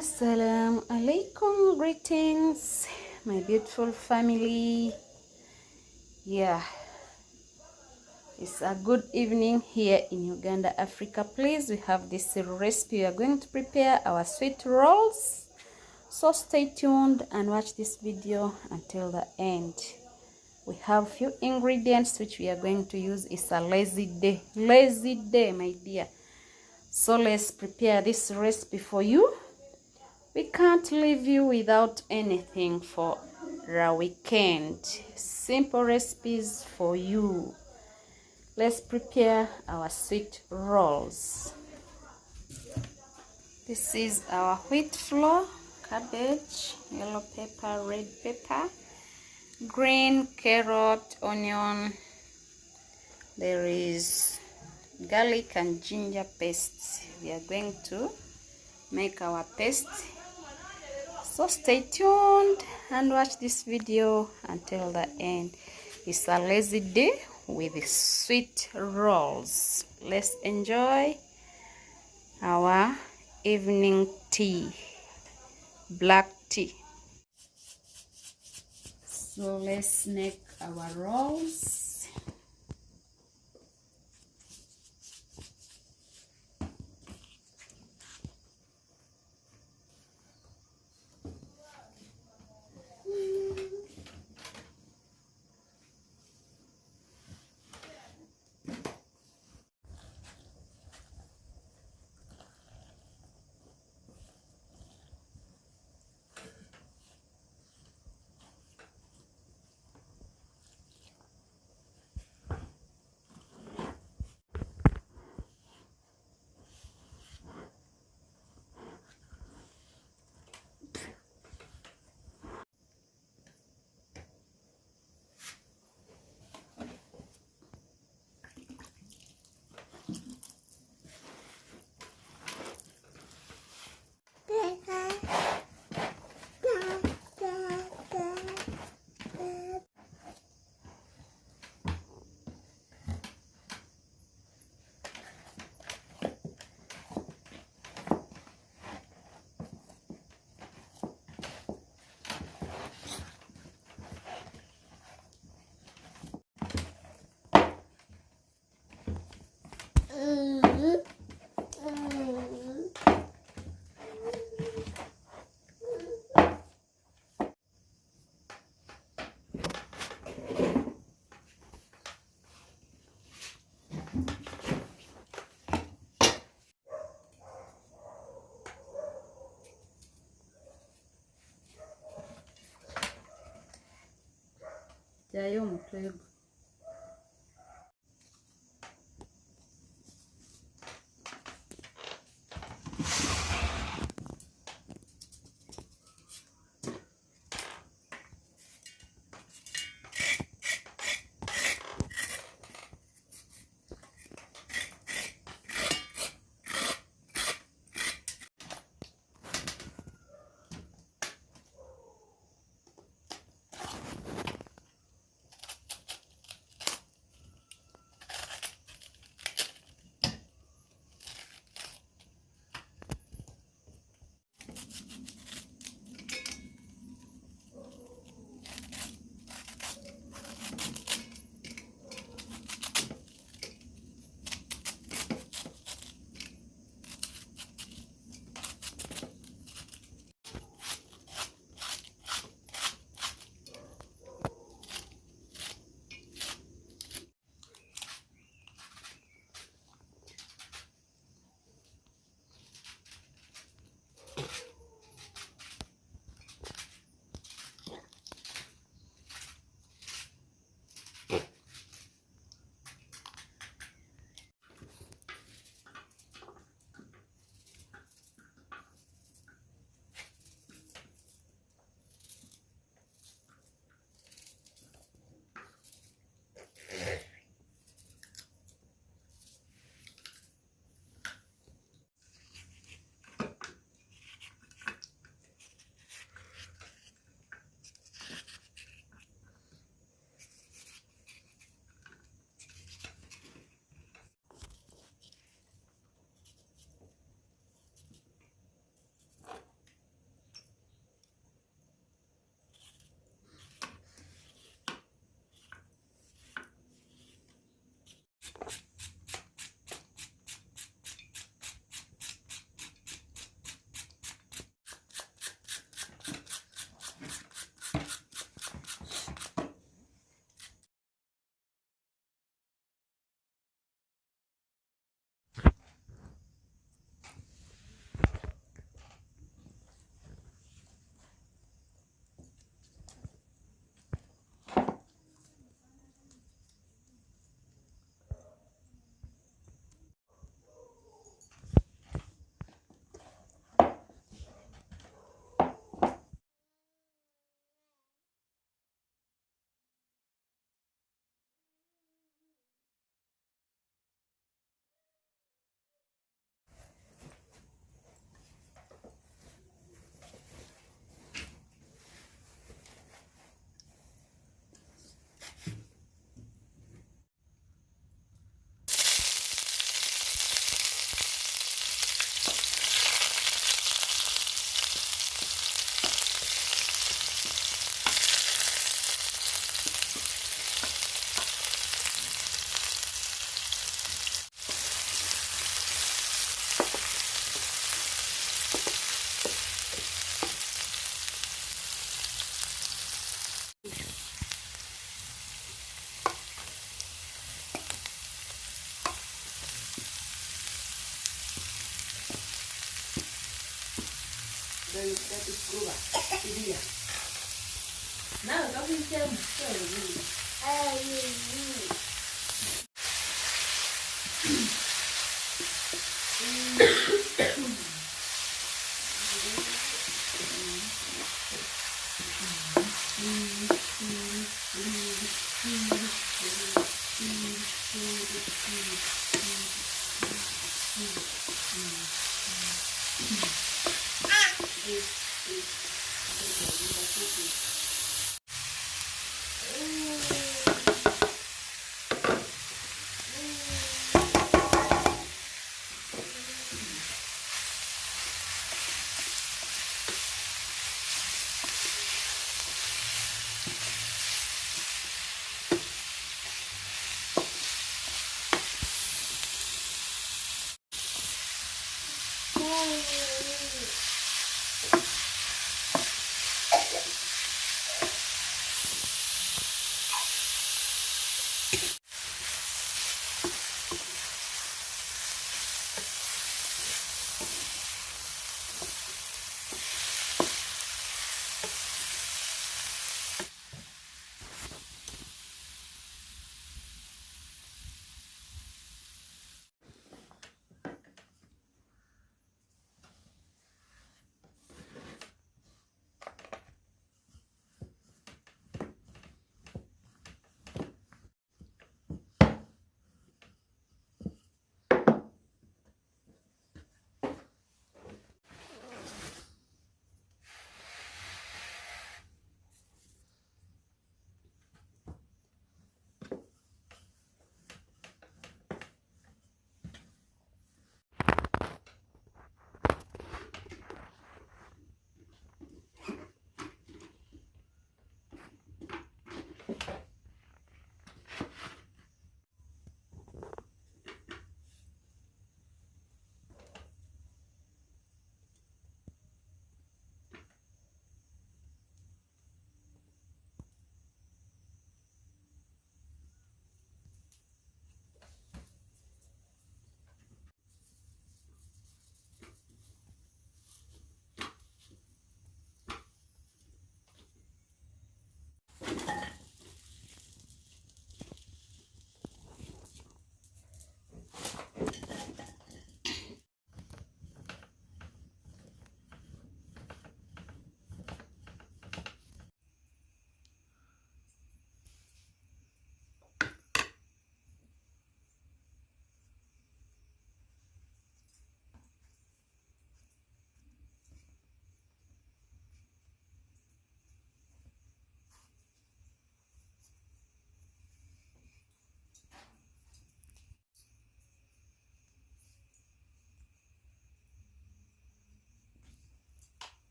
Assalamu alaikum, greetings my beautiful family. Yeah, it's a good evening here in Uganda, Africa. Please, we have this recipe. We are going to prepare our sweet rolls, so stay tuned and watch this video until the end. We have few ingredients which we are going to use. It's a lazy day my dear, so let's prepare this recipe for you. We can't leave you without anything for the weekend. Simple recipes for you. Let's prepare our sweet rolls. This is our wheat flour, cabbage, yellow pepper, red pepper, green carrot, onion. There is garlic and ginger paste. We are going to make our paste. So stay tuned and watch this video until the end. It's a lazy day with sweet rolls. Let's enjoy our evening tea, black tea. So let's make our rolls. Jayo mutego.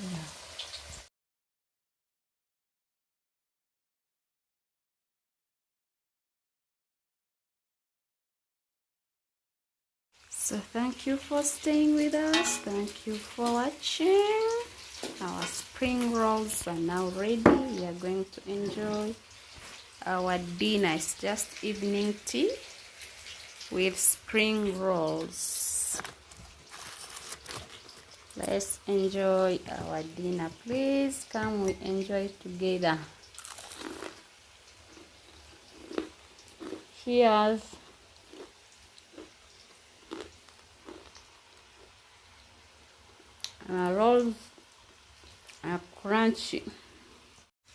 Yeah. So thank you for staying with us. Thank you for watching. Our spring rolls are now ready. We are going to enjoy our dinner. It's just evening tea with spring rolls. Let's enjoy our dinner. Please come, we enjoy together. Cheers. Our rolls are crunchy.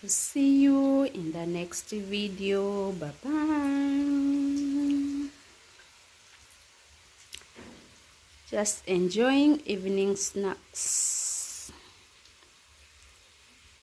See you in the next video. Bye bye. Just enjoying evening snacks.